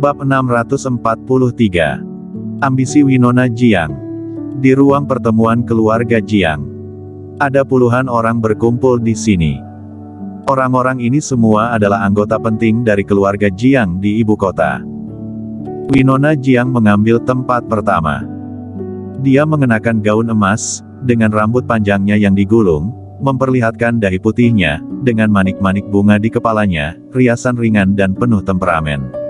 Bab 643. Ambisi Winona Jiang. Di ruang pertemuan keluarga Jiang. Ada puluhan orang berkumpul di sini. Orang-orang ini semua adalah anggota penting dari keluarga Jiang di ibu kota. Winona Jiang mengambil tempat pertama. Dia mengenakan gaun emas, dengan rambut panjangnya yang digulung, memperlihatkan dahi putihnya, dengan manik-manik bunga di kepalanya, riasan ringan dan penuh temperamen.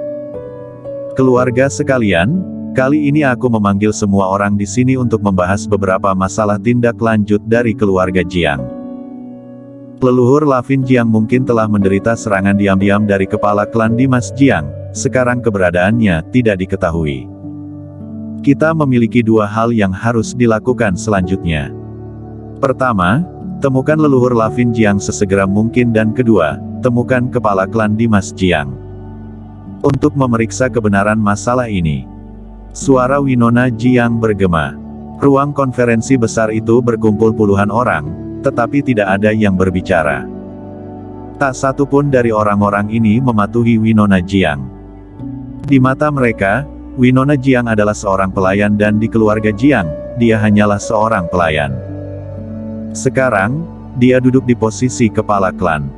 Keluarga sekalian, kali ini aku memanggil semua orang di sini untuk membahas beberapa masalah tindak lanjut dari keluarga Jiang. Leluhur Lavin Jiang mungkin telah menderita serangan diam-diam dari kepala klan Dimas Jiang, sekarang keberadaannya tidak diketahui. Kita memiliki dua hal yang harus dilakukan selanjutnya. Pertama, temukan leluhur Lavin Jiang sesegera mungkin dan kedua, temukan kepala klan Dimas Jiang. Untuk memeriksa kebenaran masalah ini. Suara Winona Jiang bergema. Ruang konferensi besar itu berkumpul puluhan orang, tetapi tidak ada yang berbicara. Tak satu pun dari orang-orang ini mematuhi Winona Jiang. Di mata mereka, Winona Jiang adalah seorang pelayan dan di keluarga Jiang, dia hanyalah seorang pelayan. Sekarang, dia duduk di posisi kepala klan.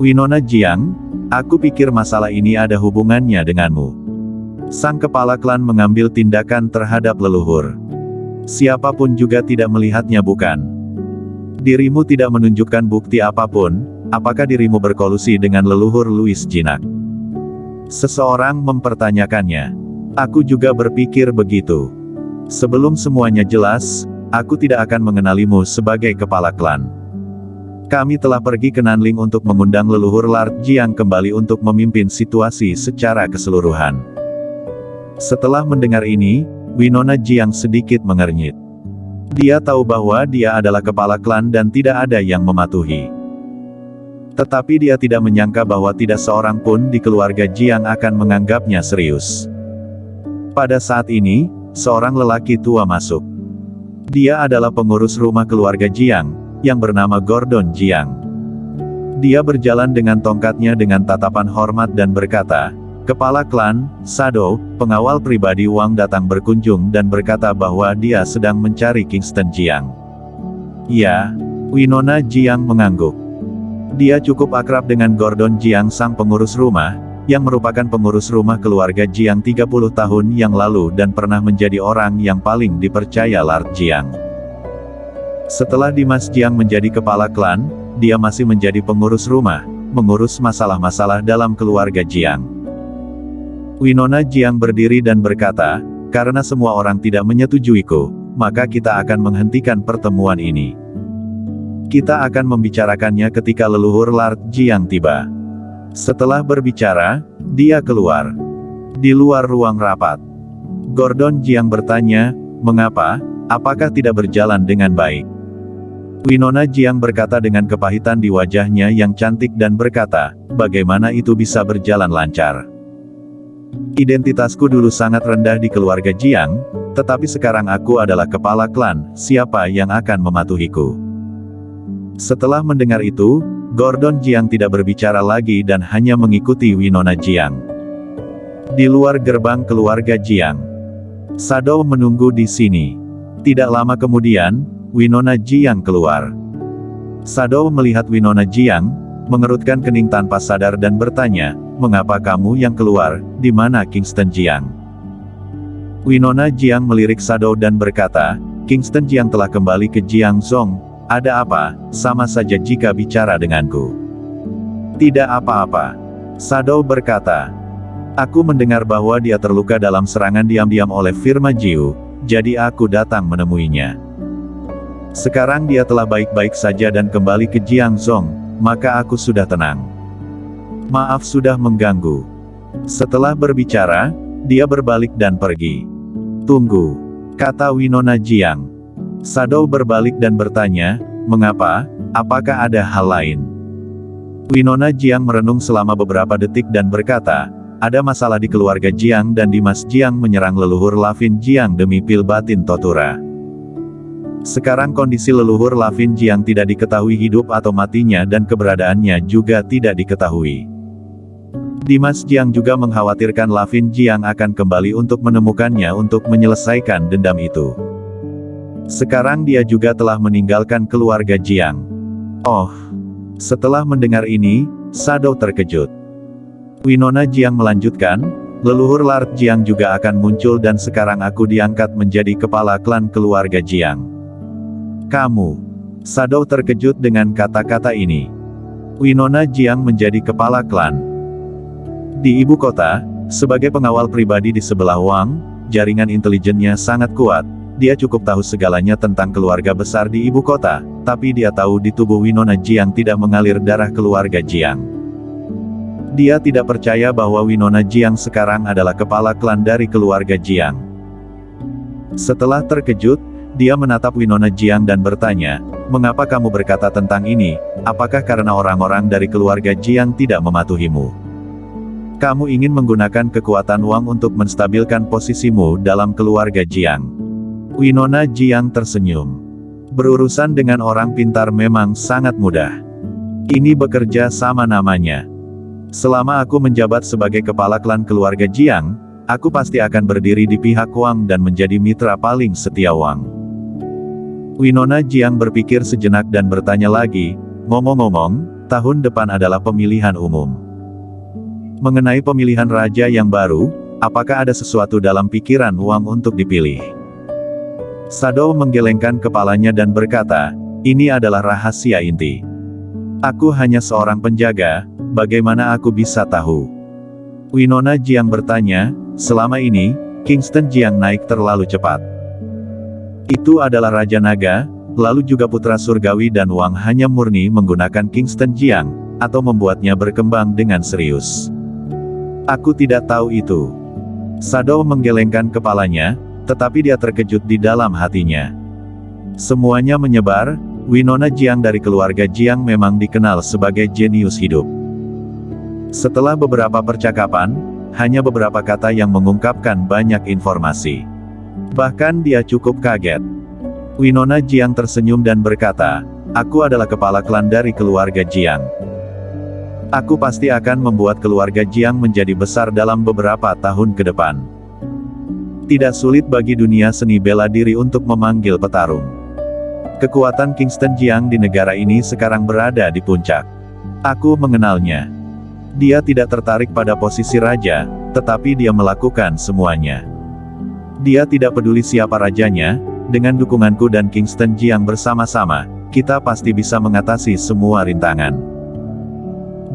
Winona Jiang, aku pikir masalah ini ada hubungannya denganmu. Sang kepala klan mengambil tindakan terhadap leluhur. Siapapun juga tidak melihatnya bukan? Dirimu tidak menunjukkan bukti apapun, apakah dirimu berkolusi dengan leluhur Louis Jinak? Seseorang mempertanyakannya. Aku juga berpikir begitu. Sebelum semuanya jelas, aku tidak akan mengenalimu sebagai kepala klan. Kami telah pergi ke Nanling untuk mengundang leluhur Lard Jiang kembali untuk memimpin situasi secara keseluruhan. Setelah mendengar ini, Winona Jiang sedikit mengernyit. Dia tahu bahwa dia adalah kepala klan dan tidak ada yang mematuhi. Tetapi dia tidak menyangka bahwa tidak seorang pun di keluarga Jiang akan menganggapnya serius. Pada saat ini, seorang lelaki tua masuk. Dia adalah pengurus rumah keluarga Jiang, yang bernama Gordon Jiang. Dia berjalan dengan tongkatnya dengan tatapan hormat dan berkata, "Kepala klan, Shadow, pengawal pribadi Wang datang berkunjung dan berkata bahwa dia sedang mencari Kingston Jiang." Ya, Winona Jiang mengangguk. Dia cukup akrab dengan Gordon Jiang sang pengurus rumah, yang merupakan pengurus rumah keluarga Jiang 30 tahun yang lalu dan pernah menjadi orang yang paling dipercaya Lard Jiang. Setelah Dimas Jiang menjadi kepala klan, dia masih menjadi pengurus rumah, mengurus masalah-masalah dalam keluarga Jiang. Winona Jiang berdiri dan berkata, "Karena semua orang tidak menyetujuiku, maka kita akan menghentikan pertemuan ini. Kita akan membicarakannya ketika leluhur Lard Jiang tiba." Setelah berbicara, dia keluar. Di luar ruang rapat, Gordon Jiang bertanya, "Mengapa? Apakah tidak berjalan dengan baik?" Winona Jiang berkata dengan kepahitan di wajahnya yang cantik dan berkata, "Bagaimana itu bisa berjalan lancar? Identitasku dulu sangat rendah di keluarga Jiang, tetapi sekarang aku adalah kepala klan, siapa yang akan mematuhiku?" Setelah mendengar itu, Gordon Jiang tidak berbicara lagi dan hanya mengikuti Winona Jiang. Di luar gerbang keluarga Jiang, Shadow menunggu di sini. Tidak lama kemudian, Winona Jiang keluar. Shadow melihat Winona Jiang, mengerutkan kening tanpa sadar dan bertanya, "Mengapa kamu yang keluar, di mana Kingston Jiang?" Winona Jiang melirik Shadow dan berkata, "Kingston Jiang telah kembali ke Jiangzhong. Ada apa? Sama saja jika bicara denganku." "Tidak apa-apa," Shadow berkata. "Aku mendengar bahwa dia terluka dalam serangan diam-diam oleh firma Jiu, jadi aku datang menemuinya. Sekarang dia telah baik-baik saja dan kembali ke Jiangzhong, maka aku sudah tenang. Maaf sudah mengganggu." Setelah berbicara, dia berbalik dan pergi. "Tunggu," kata Winona Jiang. Shadow berbalik dan bertanya, "Mengapa? Apakah ada hal lain?" Winona Jiang merenung selama beberapa detik dan berkata, "Ada masalah di keluarga Jiang dan Dimas Jiang menyerang leluhur Lavin Jiang demi pil batin Totura. Sekarang kondisi leluhur Lavin Jiang tidak diketahui hidup atau matinya dan keberadaannya juga tidak diketahui. Dimas Jiang juga mengkhawatirkan Lavin Jiang akan kembali untuk menemukannya untuk menyelesaikan dendam itu. Sekarang dia juga telah meninggalkan keluarga Jiang. Oh. Setelah mendengar ini, Shadow terkejut. Winona Jiang melanjutkan, leluhur Lord Jiang juga akan muncul dan sekarang aku diangkat menjadi kepala klan keluarga Jiang. Kamu. Shadow terkejut dengan kata-kata ini. Winona Jiang menjadi kepala klan. Di ibu kota, sebagai pengawal pribadi di sebelah Wang, jaringan intelijennya sangat kuat. Dia cukup tahu segalanya tentang keluarga besar di ibu kota, tapi dia tahu di tubuh Winona Jiang tidak mengalir darah keluarga Jiang. Dia tidak percaya bahwa Winona Jiang sekarang adalah kepala klan dari keluarga Jiang. Setelah terkejut, dia menatap Winona Jiang dan bertanya, "Mengapa kamu berkata tentang ini? Apakah karena orang-orang dari keluarga Jiang tidak mematuhimu? Kamu ingin menggunakan kekuatan Wang untuk menstabilkan posisimu dalam keluarga Jiang?" Winona Jiang tersenyum. Berurusan dengan orang pintar memang sangat mudah. Ini bekerja sama namanya. Selama aku menjabat sebagai kepala klan keluarga Jiang, aku pasti akan berdiri di pihak Wang dan menjadi mitra paling setia Wang. Winona Jiang berpikir sejenak dan bertanya lagi, ngomong-ngomong, tahun depan adalah pemilihan umum. Mengenai pemilihan raja yang baru, apakah ada sesuatu dalam pikiran Wang untuk dipilih? Shadow menggelengkan kepalanya dan berkata, ini adalah rahasia inti. Aku hanya seorang penjaga, bagaimana aku bisa tahu? Winona Jiang bertanya, selama ini, Kingston Jiang naik terlalu cepat. Itu adalah Raja Naga, lalu juga Putra Surgawi dan Wang hanya murni menggunakan Kingston Jiang, atau membuatnya berkembang dengan serius. Aku tidak tahu itu. Shadow menggelengkan kepalanya, tetapi dia terkejut di dalam hatinya. Semuanya menyebar, Winona Jiang dari keluarga Jiang memang dikenal sebagai jenius hidup. Setelah beberapa percakapan, hanya beberapa kata yang mengungkapkan banyak informasi. Bahkan dia cukup kaget. Winona Jiang tersenyum dan berkata, aku adalah kepala klan dari keluarga Jiang. Aku pasti akan membuat keluarga Jiang menjadi besar dalam beberapa tahun ke depan. Tidak sulit bagi dunia seni bela diri untuk memanggil petarung. Kekuatan Kingston Jiang di negara ini sekarang berada di puncak. Aku mengenalnya. Dia tidak tertarik pada posisi raja, tetapi dia melakukan semuanya. Dia tidak peduli siapa rajanya, dengan dukunganku dan Kingston Jiang bersama-sama, kita pasti bisa mengatasi semua rintangan.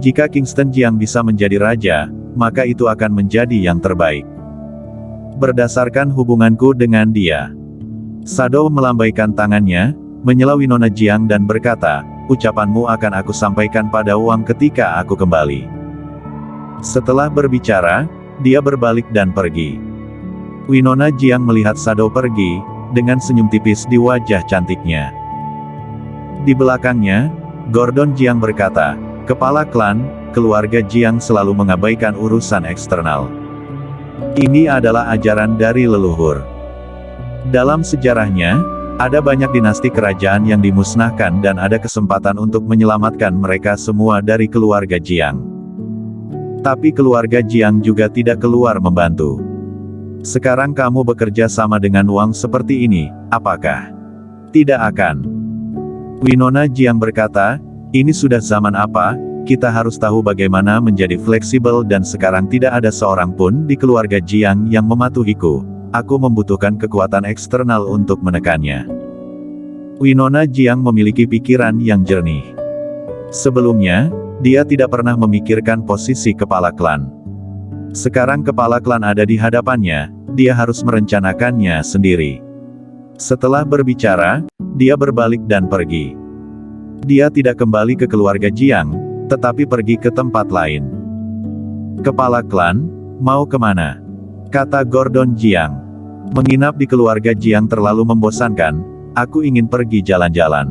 Jika Kingston Jiang bisa menjadi raja, maka itu akan menjadi yang terbaik. Berdasarkan hubunganku dengan dia. Shadow melambaikan tangannya, menyela Winona Jiang dan berkata, ucapanmu akan aku sampaikan pada Wang ketika aku kembali. Setelah berbicara, dia berbalik dan pergi. Winona Jiang melihat Shadow pergi, dengan senyum tipis di wajah cantiknya. Di belakangnya, Gordon Jiang berkata, kepala klan, keluarga Jiang selalu mengabaikan urusan eksternal. Ini adalah ajaran dari leluhur. Dalam sejarahnya, ada banyak dinasti kerajaan yang dimusnahkan dan ada kesempatan untuk menyelamatkan mereka semua dari keluarga Jiang. Tapi keluarga Jiang juga tidak keluar membantu. Sekarang kamu bekerja sama dengan Wang seperti ini, apakah? Tidak akan. Winona Jiang berkata, ini sudah zaman apa, kita harus tahu bagaimana menjadi fleksibel dan sekarang tidak ada seorang pun di keluarga Jiang yang mematuhiku. Aku membutuhkan kekuatan eksternal untuk menekannya. Winona Jiang memiliki pikiran yang jernih. Sebelumnya, dia tidak pernah memikirkan posisi kepala klan. Sekarang kepala klan ada di hadapannya, dia harus merencanakannya sendiri. Setelah berbicara, dia berbalik dan pergi. Dia tidak kembali ke keluarga Jiang, tetapi pergi ke tempat lain. Kepala klan, mau kemana? Kata Gordon Jiang. Menginap di keluarga Jiang terlalu membosankan, aku ingin pergi jalan-jalan.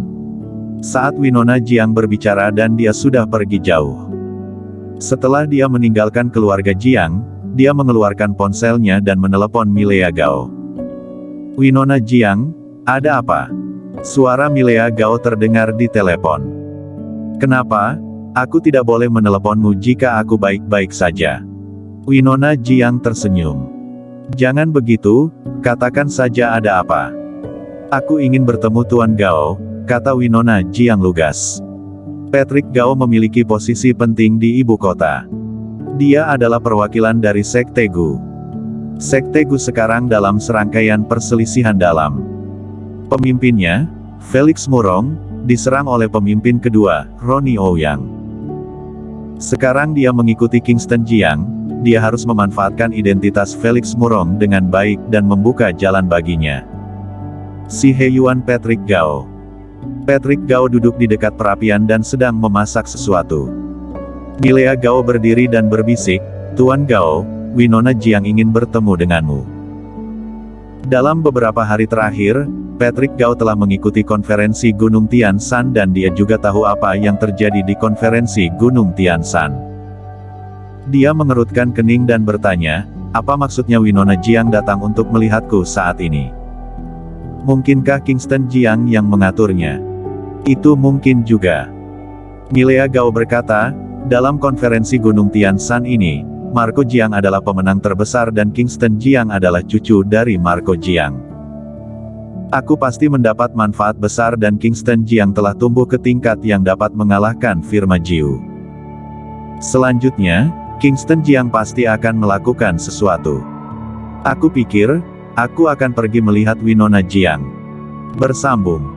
Saat Winona Jiang berbicara dan dia sudah pergi jauh. Setelah dia meninggalkan keluarga Jiang, dia mengeluarkan ponselnya dan menelepon Milea Gao. Winona Jiang, ada apa? Suara Milea Gao terdengar di telepon. Kenapa? Aku tidak boleh meneleponmu jika aku baik-baik saja. Winona Jiang tersenyum. Jangan begitu, katakan saja ada apa. Aku ingin bertemu Tuan Gao, kata Winona Jiang lugas. Patrick Gao memiliki posisi penting di ibu kota. Dia adalah perwakilan dari Sekte Gu. Sekte Gu sekarang dalam serangkaian perselisihan dalam. Pemimpinnya, Felix Murong, diserang oleh pemimpin kedua, Ronnie Ouyang. Sekarang dia mengikuti Kingston Jiang, dia harus memanfaatkan identitas Felix Murong dengan baik dan membuka jalan baginya. Si Heyuan Patrick Gao. Patrick Gao duduk di dekat perapian dan sedang memasak sesuatu. Milea Gao berdiri dan berbisik, Tuan Gao, Winona Jiang ingin bertemu denganmu. Dalam beberapa hari terakhir, Patrick Gao telah mengikuti konferensi Gunung Tian Shan dan dia juga tahu apa yang terjadi di konferensi Gunung Tian Shan. Dia mengerutkan kening dan bertanya, apa maksudnya Winona Jiang datang untuk melihatku saat ini? Mungkinkah Kingston Jiang yang mengaturnya? Itu mungkin juga. Milea Gao berkata, dalam konferensi Gunung Tian Shan ini, Marco Jiang adalah pemenang terbesar dan Kingston Jiang adalah cucu dari Marco Jiang. Aku pasti mendapat manfaat besar dan Kingston Jiang telah tumbuh ke tingkat yang dapat mengalahkan Firma Jiu. Selanjutnya, Kingston Jiang pasti akan melakukan sesuatu. Aku pikir, aku akan pergi melihat Winona Jiang. Bersambung.